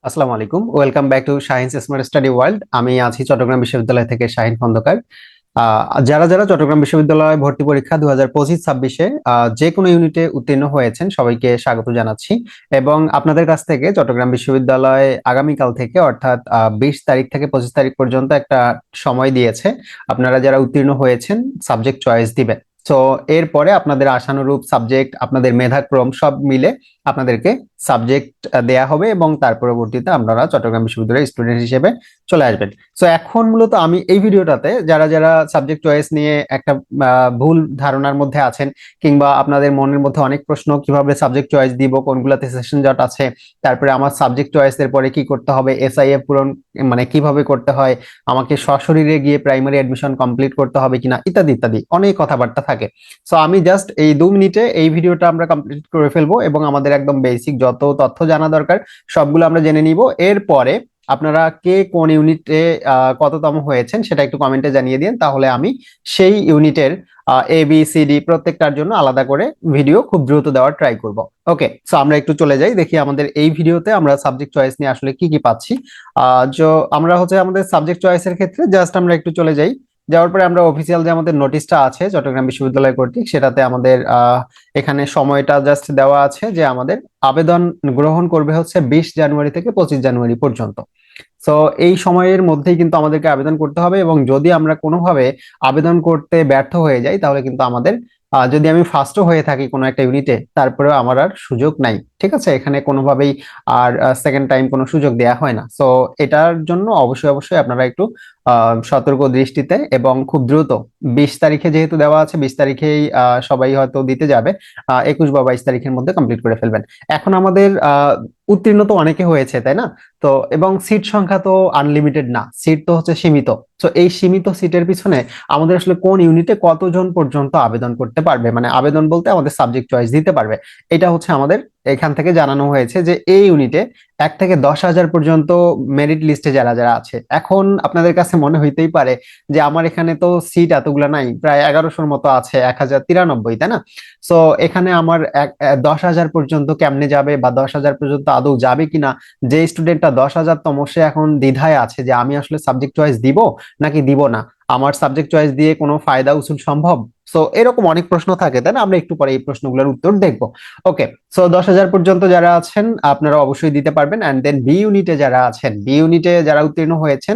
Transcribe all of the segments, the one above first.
আসসালামু আলাইকুম, welcome back to Shahin smart study world. আমি আছি চট্টগ্রাম বিশ্ববিদ্যালয় থেকে, শাহিন খন্দকার। যারা যারা চট্টগ্রাম বিশ্ববিদ্যালয় ভর্তি পরীক্ষা 2025-26-এ যে কোনো ইউনিটে উত্তীর্ণ হয়েছেন সবাইকে স্বাগত জানাচ্ছি। এবং আপনাদের কাছ থেকে চট্টগ্রাম বিশ্ববিদ্যালয় আগামীকাল থেকে অর্থাৎ 20 তারিখ থেকে 25 তারিখ পর্যন্ত একটা সময় দিয়েছে। আপনারা যারা উত্তীর্ণ হয়েছেন সাবজেক্ট চয়েস দিবেন। তো এরপরে আপনাদের আশানুরূপ সাবজেক্ট, আপনাদের মেধাক্রম সব মিলে আপনাদেরকে সাবজেক্ট দেয়া হবে এবং তার পরবর্তীতে আপনারা চট্টগ্রাম বিশ্ববিদ্যালয়ের স্টুডেন্ট হিসেবে চলে আসবেন। তো এখন মূলত আমি এই ভিডিওটাতে যারা যারা সাবজেক্ট চয়েস নিয়ে একটা ভুল ধারণার মধ্যে আছেন, কিংবা আপনাদের মনের মধ্যে অনেক প্রশ্ন, কিভাবে সাবজেক্ট চয়েস দিব, কোনগুলোতে সেশন জট আছে, তারপরে আমার সাবজেক্ট চয়েসের পরে কি করতে হবে, এসআইএফ পূরণ মানে কিভাবে করতে হয়, আমাকে সশরীরে গিয়ে প্রাইমারি অ্যাডমিশন কমপ্লিট করতে হবে কিনা, ইত্যাদি ইত্যাদি অনেক কথাবার্তা থাকে। সো আমি জাস্ট এই 2 মিনিটে এই ভিডিওটা আমরা কমপ্লিট করে ফেলবো এবং আমাদের একদম বেসিক যত তথ্য জানা দরকার সবগুলো আমরা জেনে নিব। এরপরে আপনারা কে কোন ইউনিটে কততম হয়েছেন সেটা একটু কমেন্টে জানিয়ে দিন, তাহলে আমি সেই ইউনিটের ABCD প্রত্যেকটার জন্য আলাদা করে ভিডিও খুব দ্রুত দেওয়ার ট্রাই করব। ওকে, সো আমরা একটু চলে যাই, দেখি আমাদের এই ভিডিওতে আমরা সাবজেক্ট চয়েস নিয়ে আসলে কি কি পাচ্ছি। আমরা হচ্ছে আমাদের সাবজেক্ট চয়েসের ক্ষেত্রে জাস্ট আমরা একটু চলে যাই। যাওয়ার পরে আমরা অফিসিয়াল যে আমাদের নোটিশটা আছে চট্টগ্রাম বিশ্ববিদ্যালয় কর্তৃক, সেটাতে আমাদের এখানে সময়টা জাস্ট দেওয়া আছে যে আমাদের আবেদন গ্রহণ করবে হচ্ছে 20 জানুয়ারি থেকে 25 জানুয়ারি পর্যন্ত। সো এই সময়ের মধ্যেই কিন্তু আমাদেরকে আবেদন করতে হবে, এবং যদি আমরা কোনোভাবে আবেদন করতে ব্যর্থ হয়ে যাই তাহলে কিন্তু আমাদের যদি আমি ফার্স্টও হয়ে থাকি কোনো একটা ইউনিটে, তারপরেও আমার আর সুযোগ নাই। ঠিক আছে, এখানে কোনোভাবেই আর সেকেন্ড টাইম কোনো সুযোগ দেয়া হয় না। সো এটার জন্য অবশ্যই অবশ্যই আপনারা একটু সতর্ক দৃষ্টিতে এবং খুব দ্রুত, 20 তারিখে যেহেতু দেওয়া আছে, 20 তারিখেই সবাই হয়তো দিতে যাবে, 21 বা 22 তারিখের মধ্যে কমপ্লিট করে ফেলবেন। এখন আমাদের উত্তীর্ণ তো অনেকে হয়েছে, তাই না? তো এবং সিট সংখ্যা তো আনলিমিটেড না, সিট তো হচ্ছে সীমিত। তো এই সীমিত সিটের পিছনে আমাদের আসলে কোন ইউনিটে কতজন পর্যন্ত আবেদন করতে পারবে, মানে আবেদন বলতে আমাদের সাবজেক্ট চয়েস দিতে পারবে, এটা হচ্ছে আমাদের এখান থেকে জানানো হয়েছে যে এই ইউনিটে 1 থেকে 10,000 পর্যন্ত মেরিট লিস্টে যারা যারা আছে। এখন আপনাদের কাছে মনে হইতেই পারে যে আমার এখানে তো সিট এতগুলা নাই, প্রায় 1100-র মতো আছে, 1093, তাই না? সো এখানে আমার 10,000 পর্যন্ত কেমনে যাবে, বা 10,000 পর্যন্ত আদৌ যাবে কিনা, যে স্টুডেন্টটা 10,000তম সে এখন দ্বিধায় আছে যে আমি আসলে সাবজেক্ট চয়েস দিব নাকি দিব না, আমার সাবজেক্ট চয়েস দিয়ে কোনো ফায়দা উসুল সম্ভব। সো এরকম অনেক প্রশ্ন থাকে, তাই না? আমরা একটু পরে এই প্রশ্নগুলোর উত্তর দেখবো। ওকে, সো 10,000 পর্যন্ত যারা আছেন আপনারা অবশ্যই দিতে পারবেন। অ্যান্ড দেন বি ইউনিটে যারা আছেন, বি ইউনিটে যারা উত্তীর্ণ হয়েছেন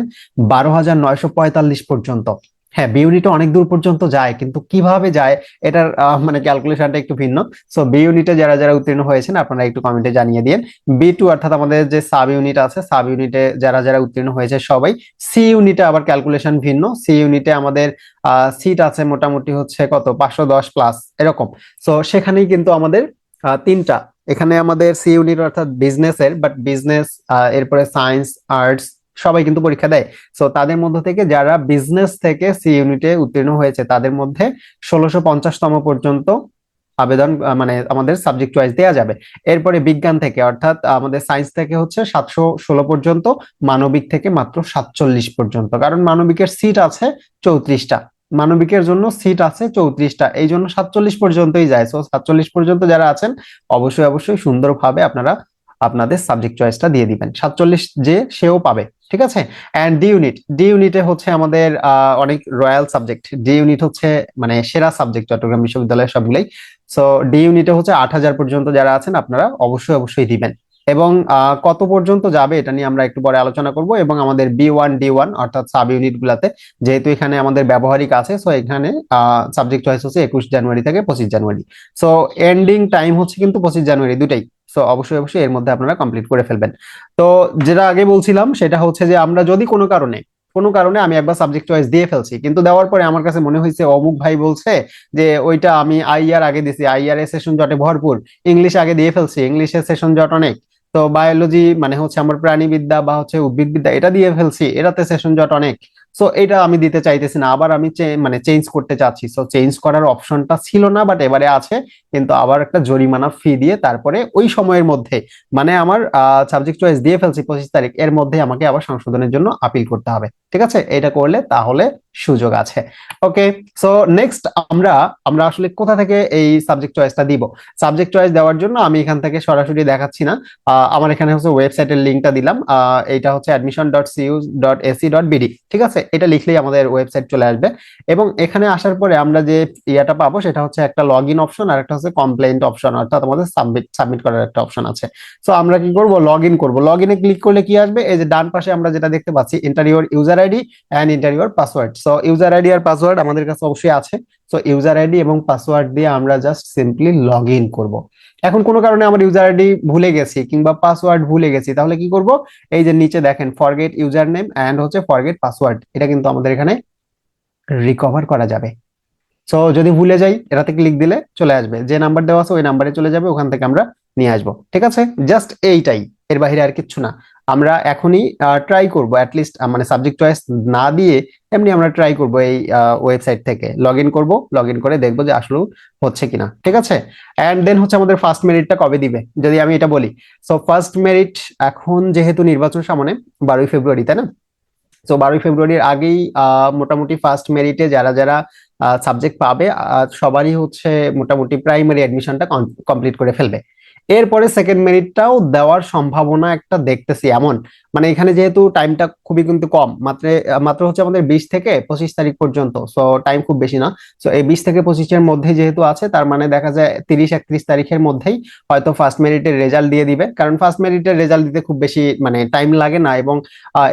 12,945 পর্যন্ত। হ্যাঁ, বি ইউনিটে অনেক দূর পর্যন্ত যায়, কিন্তু কিভাবে যায় এটার মানে ক্যালকুলেশনটা একটু ভিন্ন। সো বি ইউনিটে যারা যারা উত্তীর্ণ হয়েছেন আপনারা একটু কমেন্টে জানিয়ে দিন। B2 অর্থাৎ আমাদের যে সাব ইউনিট আছে, সাব ইউনিটে যারা যারা উত্তীর্ণ হয়েছে সবাই। সি ইউনিটে আবার ক্যালকুলেশন ভিন্ন। সি ইউনিটে আমাদের সিট আছে মোটামুটি হচ্ছে কত, 510 প্লাস এরকম। সো সেখানেই কিন্তু আমাদের তিনটা, এখানে আমাদের সি ইউনিট অর্থাৎ বিজনেসের, বাট বিজনেস এরপরে সায়েন্স, আর্টস সবাই কিন্তু পরীক্ষা দেয়। সো তাদের মধ্যে থেকে যারা বিজনেস থেকে সি ইউনিটে উত্তীর্ণ হয়েছে তাদের মধ্যে 1650তম পর্যন্ত আবেদন মানে আমাদের সাবজেক্ট চয়েস দেওয়া যাবে। এরপরে বিজ্ঞান থেকে অর্থাৎ আমাদের সায়েন্স থেকে হচ্ছে 716 পর্যন্ত, মানবিক থেকে মাত্র 47 পর্যন্ত, কারণ মানবিকের সিট আছে 34টা, মানবিকের জন্য সিট আছে 34টা, এই জন্য 47 পর্যন্তই যায়। সো 47 পর্যন্ত যারা আছেন অবশ্যই অবশ্যই সুন্দরভাবে আপনারা আপনাদের সাবজেক্ট চয়েসটা দিয়ে দিবেন, 47 যে সেও পাবে। ঠিক আছে। এন্ড ডি ইউনিট, ডি ইউনিটে হচ্ছে আমাদের অনেক রয়্যাল সাবজেক্ট, ডি ইউনিট হচ্ছে মানে সেরা সাবজেক্ট চট্টগ্রাম বিশ্ববিদ্যালয়ের সবগুলোই। সো ডি ইউনিটে হচ্ছে 8,000 পর্যন্ত যারা আছেন আপনারা অবশ্যই অবশ্যই দিবেন। এবং কত পর্যন্ত যাবে এটা নিয়ে আমরা একটু পরে আলোচনা করব। এবং আমাদের B1 D1 অর্থাৎ সাব ইউনিট গুলাতে যেহেতু এখানে আমাদের ব্যবহারিক আছে, সো এখানে সাবজেক্ট চয়েস হচ্ছে 21 জানুয়ারি থেকে 25 জানুয়ারি। সো এন্ডিং টাইম হচ্ছে কিন্তু 25 জানুয়ারি দুটাই। সো অবশ্যই অবশ্যই এর মধ্যে আপনারা কমপ্লিট করে ফেলবেন। তো যেটা আগে বলছিলাম সেটা হচ্ছে যে আমরা যদি কোনো কারণে আমি একবার সাবজেক্ট চয়েস দিয়ে ফেলছি, কিন্তু দেওয়ার পরে আমার কাছে মনে হয়েছে অমুক ভাই বলছে যে ওইটা আমি আইআর আগে দিছি, আইআর এর সেশন জটে ভরপুর, ইংলিশ আগে দিয়ে ফেলছি, ইংলিশের সেশন জট অনেক, তো বায়োলজি মানে হচ্ছে আমার প্রাণীবিদ্যা বা হচ্ছে উদ্ভিদবিদ্যা এটা দিয়ে ফেলছি, এটাতে সেশন জট অনেক। সো এটা আমি দিতে চাইতেছি না, আবার আমি মানে চেঞ্জ করতে চাচ্ছি। সো চেঞ্জ করার অপশনটা ছিল না, বাট এবারে আছে, কিন্তু আবার একটা জরিমানা ফি দিয়ে তারপরে ওই সময়ের মধ্যে, মানে আমার সাবজেক্ট চয়েস দিয়ে ফেলছি 25 তারিখ, এর মধ্যে আমাকে আবার সংশোধনের জন্য আপিল করতে হবে। ঠিক আছে, এটা করলে তাহলে সুযোগ আছে। ওকে, সো নেক্সট আমরা আমরা আসলে কোথা থেকে এই সাবজেক্ট চয়েসটা দিব? সাবজেক্ট চয়েস দেওয়ার জন্য আমি এখান থেকে সরাসরি দেখাচ্ছি না, আমার এখানে হচ্ছে ওয়েবসাইটের লিঙ্কটা দিলাম। এটা হচ্ছে admission.cu.ac.bd। ঠিক আছে, এটা লিখলেই আমাদের ওয়েবসাইট চলে আসবে, এবং এখানে আসার পরে আমরা যে ইয়াটা পাবো সেটা হচ্ছে একটা লগ ইন অপশন আর একটা হচ্ছে কমপ্লেইন্ট অপশন, অর্থাৎ আমাদের সাবমিট করার একটা অপশন আছে। সো আমরা কি করব, লগ ইন করবো। লগ ইনে ক্লিক করলে কি আসবে, এই যে ডান পাশে আমরা যেটা দেখতে পাচ্ছি, enter your user ID and enter your password. So user ID আর পাসওয়ার্ড আমাদের কাছে অবশ্যই আছে। সো ইউজার আইডি এবং পাসওয়ার্ড দিয়ে আমরা জাস্ট সিম্পলি লগ ইন করবো। এখন কোনো কারণে আমার ইউজার আইডি ভুলে গেছি কিংবা পাসওয়ার্ড ভুলে গেছি, তাহলে কি করব, এই যে নিচে দেখেন ফরগেট ইউজার নেম অ্যান্ড হচ্ছে ফরগেট পাসওয়ার্ড, এটা কিন্তু আমাদের এখানে রিকভার করা যাবে। সো যদি ভুলে যাই এটাতে ক্লিক দিলে চলে আসবে, যে নাম্বার দেওয়া আছে ওই নাম্বারে চলে যাবে, ওখান থেকে আমরা নিয়ে আসবো। ঠিক আছে, জাস্ট এইটাই, এর বাইরে আর কিচ্ছু না। আমরা এখনই ট্রাই করবো অ্যাটলিস্ট, মানে সাবজেক্ট চয়েস না দিয়ে এমনি আমরা ট্রাই করবো এই ওয়েবসাইট থেকে লগ ইন করবো, লগ ইন করে দেখবো যে আসলে হচ্ছে কিনা। ঠিক আছে, অ্যান্ড দেন হচ্ছে আমাদের ফার্স্ট মেরিটটা কবে দিবে যদি আমি এটা বলি। সো ফার্স্ট মেরিট এখন যেহেতু নির্বাচন সামনে, 12ই ফেব্রুয়ারি, তাই না? তো 12ই ফেব্রুয়ারির আগেই মোটামুটি ফার্স্ট মেরিটে যারা যারা সাবজেক্ট পাবে সবারই হচ্ছে মোটামুটি প্রাইমারি অ্যাডমিশনটা কমপ্লিট করে ফেলবে। এরপরে সেকেন্ড মেরিটটাও দেওয়ার সম্ভাবনা একটা দেখতেছি এমন, মানে এখানে যেহেতু টাইমটা খুবই কিন্তু কম, মাত্র মাত্র হচ্ছে আমাদের 20 থেকে 25 তারিখ পর্যন্ত, সো টাইম খুব বেশি না। সো এই 20 থেকে 25-এর মধ্যে যেহেতু আছে, তার মানে দেখা যায় 30-31 তারিখের মধ্যেই হয়তো ফার্স্ট মেরিটের রেজাল্ট দিয়ে দিবে, কারণ ফার্স্ট মেরিটের রেজাল্ট দিতে খুব বেশি মানে টাইম লাগে না, এবং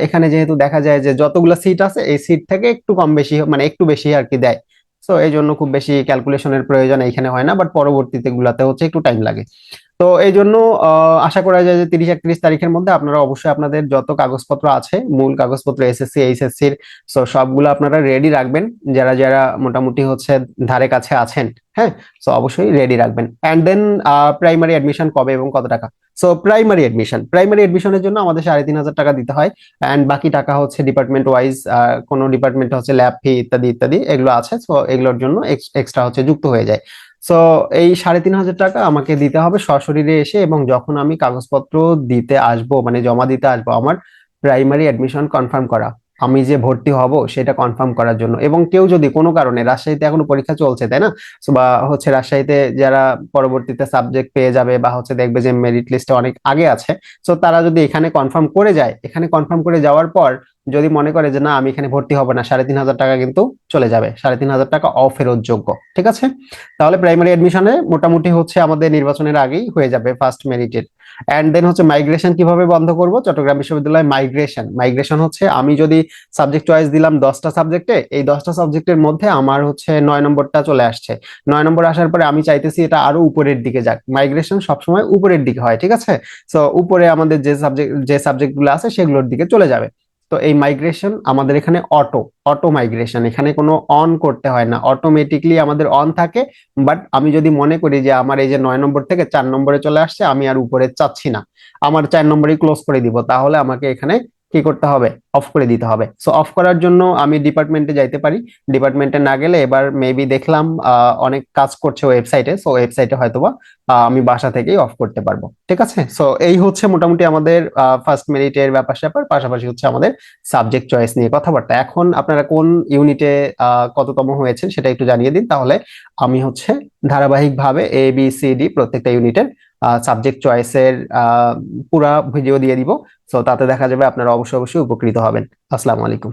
এখানে যেহেতু দেখা যায় যে যতগুলো সিট আছে এই সিট থেকে একটু কম বেশি মানে একটু বেশি আর কি দেয়। সো এই জন্য খুব বেশি ক্যালকুলেশনের প্রয়োজন এখানে হয় না, বাট পরবর্তীতে গুলাতে হচ্ছে একটু টাইম লাগে। তো এই জন্য আশা করা যায় যে 30-31 তারিখের মধ্যে আপনারা অবশ্যই আপনাদের যত কাগজপত্র আছে, মূল কাগজপত্র এসএসসি এইচএসসির, সো সবগুলো আপনারা রেডি রাখবেন, যারা যারা মোটামুটি হচ্ছে ধারে কাছে আছেন। হ্যাঁ, সো অবশ্যই রেডি রাখবেন। অ্যান্ড দেন প্রাইমারি অ্যাডমিশন কবে এবং কত টাকা? সো প্রাইমারি এডমিশনের জন্য আমাদের 3,500 টাকা দিতে হয়, অ্যান্ড বাকি টাকা হচ্ছে ডিপার্টমেন্ট ওয়াইজ, কোনো ডিপার্টমেন্টে হচ্ছে ল্যাব ফি ইত্যাদি ইত্যাদি এগুলো আছে, সো এগুলোর জন্য এক্সট্রা হচ্ছে যুক্ত হয়ে যায়। সো এই 3,500 টাকা আমাকে দিতে হবে সশরীরে এসে, এবং যখন আমি কাগজপত্র দিতে আসবো মানে জমা দিতে আসবো আমার প্রাইমারি অ্যাডমিশন কনফার্ম করা, আমি যে ভর্তি হব সেটা কনফার্ম করার জন্য। এবং কেউ যদি কোনো কারণে, রাজশাহীতে এখনো পরীক্ষা চলছে তাই না, So বা হচ্ছে রাজশাহীতে যারা পরবর্তীতে সাবজেক্ট পেয়ে যাবে বা হচ্ছে দেখবে যে মেরিট লিস্টে অনেক আগে আছে, সো তারা যদি এখানে কনফার্ম করে যায়, এখানে কনফার্ম করে যাওয়ার পর যদি মনে করে যে না আমি এখানে ভর্তি হব না, 3,500 টাকা কিন্তু চলে যাবে, 3,500 টাকা অফেরত যোগ্য। ঠিক আছে, তাহলে প্রাইমারি এডমিশনে মোটামুটি হচ্ছে আমাদের নির্বাচনের আগেই হয়ে যাবে ফার্স্ট মেরিটের। অ্যান্ড দেন হচ্ছে মাইগ্রেশন কিভাবে বন্ধ করব, চট্টগ্রাম বিশ্ববিদ্যালয় মাইগ্রেশন হচ্ছে আমি যদি সাবজেক্ট চয়েস দিলাম 10টা সাবজেক্টে, এই 10টা সাবজেক্টের মধ্যে আমার হচ্ছে 9 নম্বরটা চলে আসছে, 9 নম্বর আসার পরে আমি চাইতেছি এটা আরো উপরের দিকে যাক। মাইগ্রেশন সবসময় উপরের দিকে হয়, ঠিক আছে? সো উপরে আমাদের যে সাবজেক্ট গুলো আছে সেগুলোর দিকে চলে যাবে। তো এই মাইগ্রেশন আমাদের এখানে অটো মাইগ্রেশন, এখানে কোনো অন করতে হয় না, অটোমেটিকলি আমাদের অন থাকে। বাট আমি যদি মনে করি যে আমার এই যে 9 নম্বর থেকে 4 নম্বরে চলে আসছে, আমি আর উপরে চাচ্ছি না, আমার 4 নম্বরই ক্লোজ করে দিব, তাহলে আমাকে এখানে কি করতে হবে, অফ করে দিতে হবে। সো অফ করার জন্য আমি ডিপার্টমেন্টে যাইতে পারি, ডিপার্টমেন্টে না গেলে এবার মেবি দেখলাম অনেক কাজ করছে ওয়েবসাইটে, সো ওয়েবসাইটে হয়তোবা আমি বাসা থেকেই অফ করতে পারবো। ঠিক আছে, সো এই হচ্ছে মোটামুটি আমাদের ফার্স্ট মেরিটের ব্যাপার স্যাপার, পাশাপাশি হচ্ছে আমাদের সাবজেক্ট চয়েস নিয়ে কথাবার্তা। এখন আপনারা কোন ইউনিটে কততম হয়েছেন সেটা একটু জানিয়ে দিন, তাহলে আমি হচ্ছে ধারাবাহিকভাবে ABCD প্রত্যেকটা ইউনিটের সাবজেক্ট চয়েসের পুরা ভিডিও দিয়ে দিব। সো তাতে দেখা যাবে আপনারা অবশ্যই অবশ্যই উপকৃত হবেন। আসসালামু আলাইকুম।